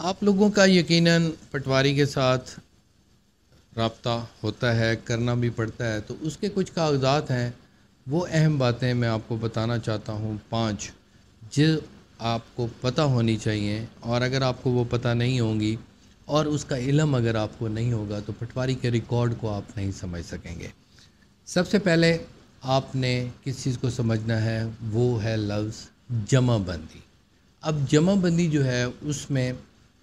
آپ لوگوں کا یقیناً پٹواری کے ساتھ رابطہ ہوتا ہے، کرنا بھی پڑتا ہے، تو اس کے کچھ کاغذات ہیں، وہ اہم باتیں میں آپ کو بتانا چاہتا ہوں 5 جو آپ کو پتہ ہونی چاہیے، اور اگر آپ کو وہ پتہ نہیں ہوں گی اور اس کا علم اگر آپ کو نہیں ہوگا تو پٹواری کے ریکارڈ کو آپ نہیں سمجھ سکیں گے۔ سب سے پہلے آپ نے کس چیز کو سمجھنا ہے، وہ ہے لفظ جمع بندی۔ اب جمع بندی جو ہے اس میں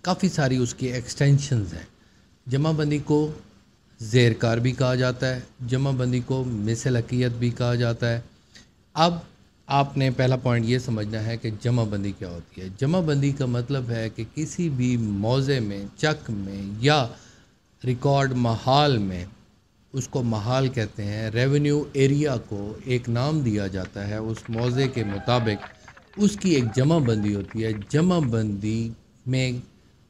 کافی ساری اس کی ایکسٹینشنز ہیں۔ جمع بندی کو زیر کار بھی کہا جاتا ہے، جمع بندی کو مثل حقیقت بھی کہا جاتا ہے۔ اب آپ نے پہلا پوائنٹ یہ سمجھنا ہے کہ جمع بندی کیا ہوتی ہے۔ جمع بندی کا مطلب ہے کہ کسی بھی موضع میں، چک میں یا ریکارڈ محال میں، اس کو محال کہتے ہیں، ریونیو ایریا کو ایک نام دیا جاتا ہے، اس موضع کے مطابق اس کی ایک جمع بندی ہوتی ہے۔ جمع بندی میں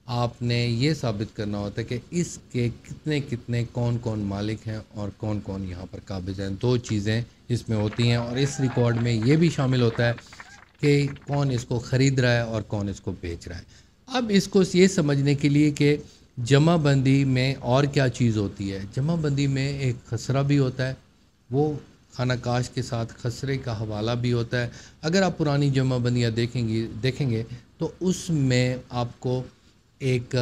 آپ نے یہ ثابت کرنا ہوتا ہے کہ اس کے کتنے کتنے کون کون مالک ہیں اور کون کون یہاں پر قابض ہیں۔ 2 چیزیں اس میں ہوتی ہیں، اور اس ریکارڈ میں یہ بھی شامل ہوتا ہے کہ کون اس کو خرید رہا ہے اور کون اس کو بیچ رہا ہے۔ اب اس کو یہ سمجھنے کے لیے کہ جمع بندی میں اور کیا چیز ہوتی ہے، جمع بندی میں ایک خسرہ بھی ہوتا ہے، وہ خانہ کاش کے ساتھ خسرے کا حوالہ بھی ہوتا ہے۔ اگر آپ پرانی جمع بندیاں دیکھیں گے تو اس میں آپ کو ایک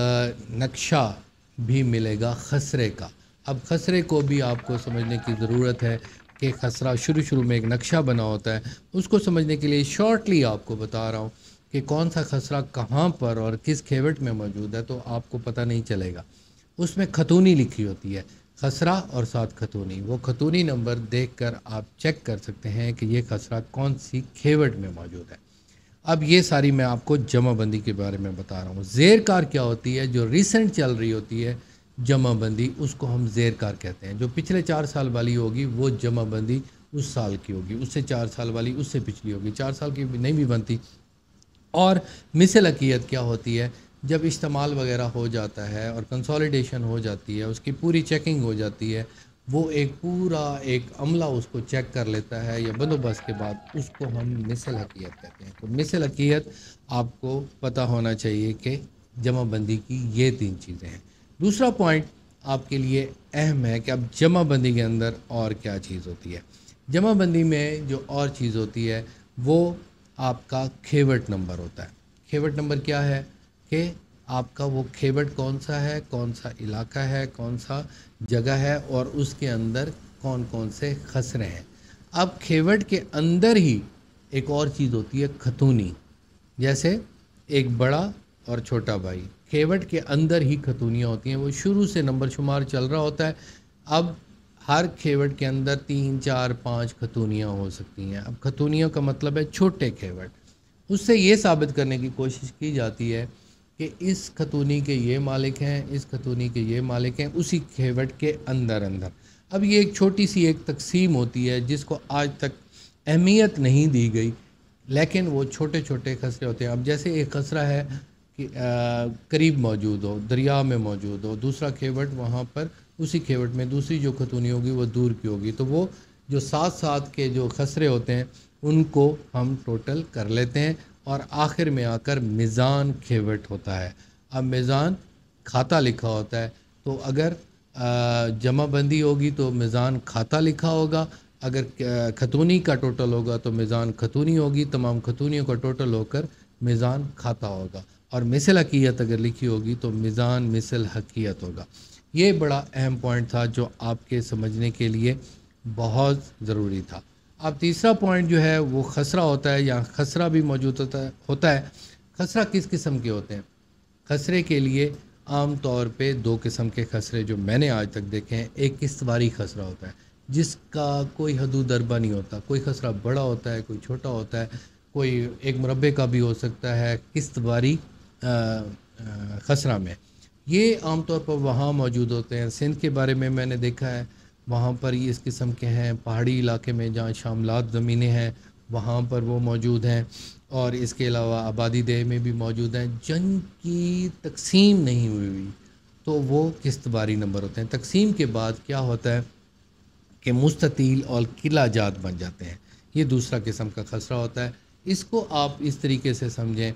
نقشہ بھی ملے گا خسرے کا۔ اب خسرے کو بھی آپ کو سمجھنے کی ضرورت ہے کہ خسرہ شروع میں ایک نقشہ بنا ہوتا ہے، اس کو سمجھنے کے لیے شارٹلی آپ کو بتا رہا ہوں کہ کون سا خسرہ کہاں پر اور کس کھیوٹ میں موجود ہے، تو آپ کو پتہ نہیں چلے گا۔ اس میں خطونی لکھی ہوتی ہے، خسرہ اور ساتھ خطونی، وہ خطونی نمبر دیکھ کر آپ چیک کر سکتے ہیں کہ یہ خسرہ کون سی کھیوٹ میں موجود ہے۔ اب یہ ساری میں آپ کو جمع بندی کے بارے میں بتا رہا ہوں۔ زیر کار کیا ہوتی ہے؟ جو ریسنٹ چل رہی ہوتی ہے جمع بندی، اس کو ہم زیر کار کہتے ہیں۔ جو پچھلے 4 سال والی ہوگی وہ جمع بندی اس سال کی ہوگی، اس سے 4 سال والی اس سے پچھلی ہوگی، 4 سال کی بھی نہیں بھی بنتی۔ اور مثل حقیقت کیا ہوتی ہے؟ جب اشتمال وغیرہ ہو جاتا ہے اور کنسولیڈیشن ہو جاتی ہے، اس کی پوری چیکنگ ہو جاتی ہے، وہ ایک پورا ایک عملہ اس کو چیک کر لیتا ہے یا بندوبست کے بعد، اس کو ہم مثل حقیقت کہتے ہیں۔ تو مثل حقیقت آپ کو پتہ ہونا چاہیے کہ جمع بندی کی یہ 3 چیزیں ہیں۔ دوسرا پوائنٹ آپ کے لیے اہم ہے کہ اب جمع بندی کے اندر اور کیا چیز ہوتی ہے۔ جمع بندی میں جو اور چیز ہوتی ہے وہ آپ کا کھیوٹ نمبر ہوتا ہے۔ کھیوٹ نمبر کیا ہے کہ آپ کا وہ کھیوٹ کون سا ہے، کون سا علاقہ ہے، کون سا جگہ ہے، اور اس کے اندر کون کون سے خسرے ہیں۔ اب کھیوٹ کے اندر ہی ایک اور چیز ہوتی ہے خطونی، جیسے ایک بڑا اور چھوٹا بھائی، کھیوٹ کے اندر ہی خطونیاں ہوتی ہیں، وہ شروع سے نمبر شمار چل رہا ہوتا ہے۔ اب ہر کھیوٹ کے اندر 3 4 5 خطونیاں ہو سکتی ہیں۔ اب خطونیوں کا مطلب ہے چھوٹے کھیوٹ۔ اس سے یہ ثابت کرنے کی کوشش کی جاتی ہے کہ اس خطونی کے یہ مالک ہیں، اس خطونی کے یہ مالک ہیں، اسی کھیوٹ کے اندر۔ اب یہ ایک چھوٹی سی ایک تقسیم ہوتی ہے جس کو آج تک اہمیت نہیں دی گئی، لیکن وہ چھوٹے چھوٹے خسرے ہوتے ہیں۔ اب جیسے ایک خسرہ ہے کہ قریب موجود ہو، دریا میں موجود ہو، دوسرا کھیوٹ وہاں پر اسی کھیوٹ میں دوسری جو خطونی ہوگی وہ دور کی ہوگی، تو وہ جو ساتھ ساتھ کے جو خسرے ہوتے ہیں ان کو ہم ٹوٹل کر لیتے ہیں، اور آخر میں آ کر میزان کھیوٹ ہوتا ہے۔ اب میزان کھاتہ لکھا ہوتا ہے، تو اگر جمع بندی ہوگی تو میزان کھاتہ لکھا ہوگا، اگر خطونی کا ٹوٹل ہوگا تو میزان خطونی ہوگی، تمام خطونیوں کا ٹوٹل ہو کر میزان کھاتہ ہوگا، اور مثل حقیقت اگر لکھی ہوگی تو میزان مثل حقیقت ہوگا۔ یہ بڑا اہم پوائنٹ تھا جو آپ کے سمجھنے کے لیے بہت ضروری تھا۔ اب تیسرا پوائنٹ جو ہے وہ خسرہ ہوتا ہے، یا خسرہ بھی موجود ہوتا ہے۔ خسرہ کس قسم کے ہوتے ہیں؟ خسرے کے لیے عام طور پہ 2 قسم کے خسرے جو میں نے آج تک دیکھے ہیں۔ ایک قسط واری خسرہ ہوتا ہے جس کا کوئی حدود دربہ نہیں ہوتا، کوئی خسرہ بڑا ہوتا ہے، کوئی چھوٹا ہوتا ہے، کوئی ایک مربع کا بھی ہو سکتا ہے قسط واری خسرہ میں۔ یہ عام طور پر وہاں موجود ہوتے ہیں۔ سندھ کے بارے میں نے دیکھا ہے، وہاں پر یہ اس قسم کے ہیں، پہاڑی علاقے میں جہاں شاملات زمینیں ہیں وہاں پر وہ موجود ہیں، اور اس کے علاوہ آبادی دہ میں بھی موجود ہیں۔ جنگ کی تقسیم نہیں ہوئی تو وہ قسط واری نمبر ہوتے ہیں۔ تقسیم کے بعد کیا ہوتا ہے کہ مستطیل اور قلعہ جات بن جاتے ہیں۔ یہ دوسرا قسم کا خسرہ ہوتا ہے۔ اس کو آپ اس طریقے سے سمجھیں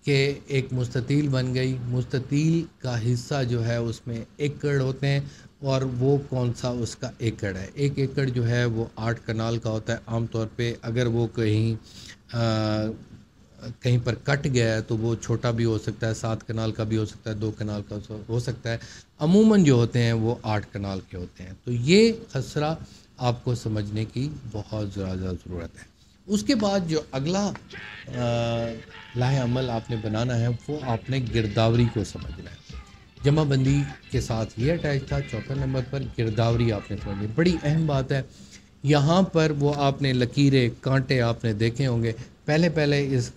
کہ ایک مستطیل بن گئی، مستطیل کا حصہ جو ہے اس میں ایکڑ ہوتے ہیں، اور وہ کون سا اس کا ایکڑ ہے؟ ایک ایکڑ جو ہے وہ 8 کنال کا ہوتا ہے عام طور پہ۔ اگر وہ کہیں پر کٹ گیا ہے تو وہ چھوٹا بھی ہو سکتا ہے، 7 کنال کا بھی ہو سکتا ہے، 2 کنال کا ہو سکتا ہے، عموماً جو ہوتے ہیں وہ 8 کنال کے ہوتے ہیں۔ تو یہ خسرہ آپ کو سمجھنے کی بہت زیادہ ضرورت ہے۔ اس کے بعد جو اگلا لائحہ عمل آپ نے بنانا ہے وہ آپ نے گرداوری کو سمجھنا ہے۔ جمع بندی کے ساتھ یہ اٹیچ تھا۔ چوتھے نمبر پر گرداوری آپ نے سمجھنی، بڑی اہم بات ہے۔ یہاں پر وہ آپ نے لکیریں، کانٹے آپ نے دیکھے ہوں گے۔ پہلے اس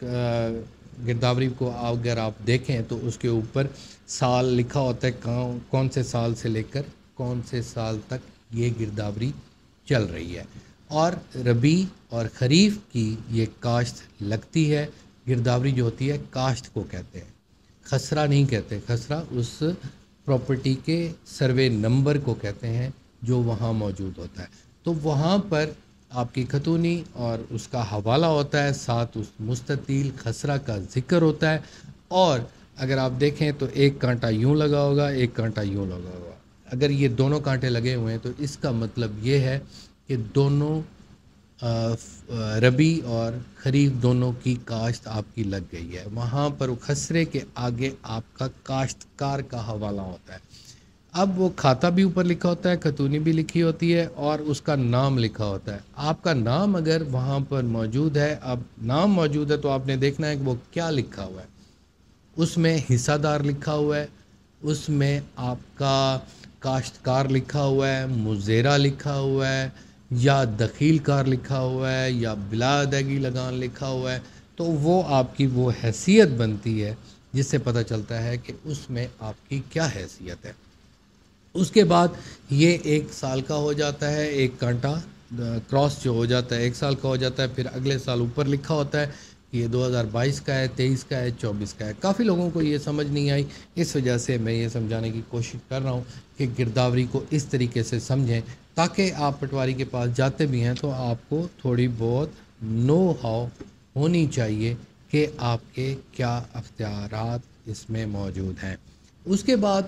گرداوری کو اگر آپ دیکھیں تو اس کے اوپر سال لکھا ہوتا ہے، کون سے سال سے لے کر کون سے سال تک یہ گرداوری چل رہی ہے، اور ربیع اور خریف کی یہ کاشت لگتی ہے۔ گرداوری جو ہوتی ہے کاشت کو کہتے ہیں، خسرہ نہیں کہتے۔ خسرہ اس پراپرٹی کے سروے نمبر کو کہتے ہیں جو وہاں موجود ہوتا ہے۔ تو وہاں پر آپ کی خطونی اور اس کا حوالہ ہوتا ہے، ساتھ اس مستطیل خسرہ کا ذکر ہوتا ہے، اور اگر آپ دیکھیں تو ایک کانٹا یوں لگا ہوگا، ایک کانٹا یوں لگا ہوگا۔ اگر یہ دونوں کانٹے لگے ہوئے ہیں تو اس کا مطلب یہ ہے کہ دونوں ربیع اور خریف دونوں کی کاشت آپ کی لگ گئی ہے۔ وہاں پر خسرے کے آگے آپ کا کاشتکار کا حوالہ ہوتا ہے۔ اب وہ کھاتا بھی اوپر لکھا ہوتا ہے، خطونی بھی لکھی ہوتی ہے، اور اس کا نام لکھا ہوتا ہے۔ آپ کا نام اگر وہاں پر موجود ہے، اب نام موجود ہے تو آپ نے دیکھنا ہے کہ وہ کیا لکھا ہوا ہے۔ اس میں حصہ دار لکھا ہوا ہے، اس میں آپ کا کاشتکار لکھا ہوا ہے، مزیرہ لکھا ہوا ہے، یا دخیل کار لکھا ہوا ہے، یا بلا ادائیگی لگان لکھا ہوا ہے، تو وہ آپ کی وہ حیثیت بنتی ہے جس سے پتہ چلتا ہے کہ اس میں آپ کی کیا حیثیت ہے۔ اس کے بعد یہ 1 سال کا ہو جاتا ہے، ایک کانٹا کراس جو ہو جاتا ہے 1 سال کا ہو جاتا ہے، پھر اگلے سال اوپر لکھا ہوتا ہے کہ یہ 2022 کا ہے، 23 کا ہے، 24 کا ہے۔ کافی لوگوں کو یہ سمجھ نہیں آئی، اس وجہ سے میں یہ سمجھانے کی کوشش کر رہا ہوں کہ گرداوری کو اس طریقے سے سمجھیں تاکہ آپ پٹواری کے پاس جاتے بھی ہیں تو آپ کو تھوڑی بہت نو ہاؤ ہونی چاہیے کہ آپ کے کیا اختیارات اس میں موجود ہیں۔ اس کے بعد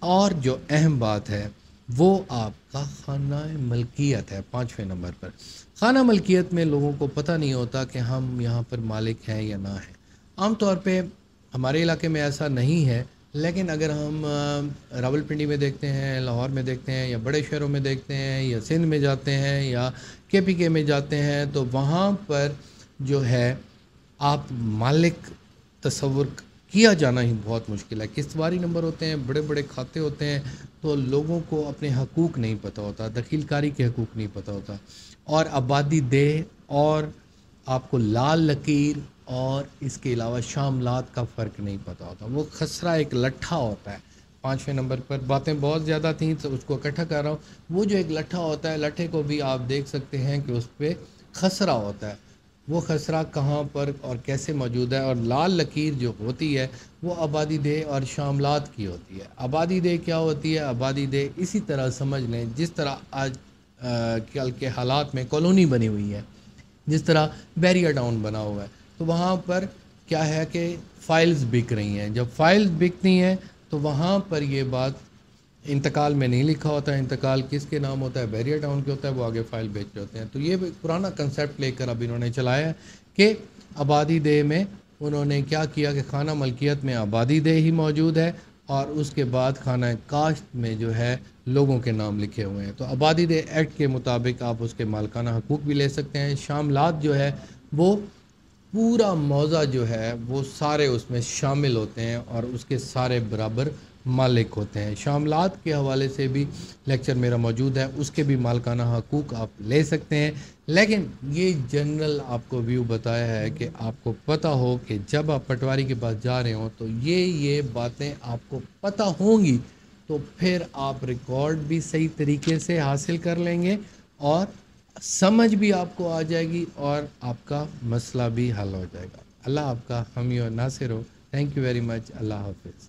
اور جو اہم بات ہے وہ آپ کا خانہ ملکیت ہے۔ 5ویں نمبر پر خانہ ملکیت میں لوگوں کو پتہ نہیں ہوتا کہ ہم یہاں پر مالک ہیں یا نہ ہیں۔ عام طور پہ ہمارے علاقے میں ایسا نہیں ہے، لیکن اگر ہم راولپنڈی میں دیکھتے ہیں، لاہور میں دیکھتے ہیں، یا بڑے شہروں میں دیکھتے ہیں، یا سندھ میں جاتے ہیں، یا KPK میں جاتے ہیں، تو وہاں پر جو ہے آپ مالک تصور کیا جانا ہی بہت مشکل ہے۔ قسطواری نمبر ہوتے ہیں، بڑے بڑے کھاتے ہوتے ہیں، تو لوگوں کو اپنے حقوق نہیں پتہ ہوتا، دخیل کاری کے حقوق نہیں پتہ ہوتا، اور آبادی دہ اور آپ کو لال لکیر اور اس کے علاوہ شاملات کا فرق نہیں پتہ ہوتا۔ وہ خسرہ ایک لٹھا ہوتا ہے۔ 5ویں نمبر پر باتیں بہت زیادہ تھیں تو اس کو اکٹھا کر رہا ہوں۔ وہ جو ایک لٹھا ہوتا ہے، لٹھے کو بھی آپ دیکھ سکتے ہیں کہ اس پہ خسرہ ہوتا ہے۔ وہ خسرہ کہاں پر اور کیسے موجود ہے، اور لال لکیر جو ہوتی ہے وہ آبادی دہ اور شاملات کی ہوتی ہے۔ آبادی دہ کیا ہوتی ہے؟ آبادی دہ اسی طرح سمجھ لیں جس طرح آج کل کے حالات میں کالونی بنی ہوئی ہے، جس طرح بیریا ٹاؤن بنا ہوا ہے، تو وہاں پر کیا ہے کہ فائلز بک رہی ہیں۔ جب فائلز بکتی ہیں تو وہاں پر یہ بات انتقال میں نہیں لکھا ہوتا ہے، انتقال کس کے نام ہوتا ہے؟ بیریا ٹاؤن کے ہوتا ہے، وہ آگے فائل بیچ ہوتے ہیں۔ تو یہ پرانا کنسیپٹ لے کر اب انہوں نے چلایا ہے کہ آبادی دہ میں انہوں نے کیا کیا کہ خانہ ملکیت میں آبادی دہ ہی موجود ہے، اور اس کے بعد خانہ کاشت میں جو ہے لوگوں کے نام لکھے ہوئے ہیں۔ تو آبادی دہ ایکٹ کے مطابق آپ اس کے مالکانہ حقوق بھی لے سکتے ہیں۔ شاملات جو ہے وہ پورا موضع جو ہے وہ سارے اس میں شامل ہوتے ہیں اور اس کے سارے برابر مالک ہوتے ہیں۔ شاملات کے حوالے سے بھی لیکچر میرا موجود ہے، اس کے بھی مالکانہ حقوق آپ لے سکتے ہیں، لیکن یہ جنرل آپ کو ویو بتایا ہے کہ آپ کو پتہ ہو کہ جب آپ پٹواری کے پاس جا رہے ہوں تو یہ باتیں آپ کو پتہ ہوں گی، تو پھر آپ ریکارڈ بھی صحیح طریقے سے حاصل کر لیں گے اور سمجھ بھی آپ کو آ جائے گی اور آپ کا مسئلہ بھی حل ہو جائے گا۔ اللہ آپ کا حامی و ناصر ہو۔ Thank you very much. اللہ حافظ۔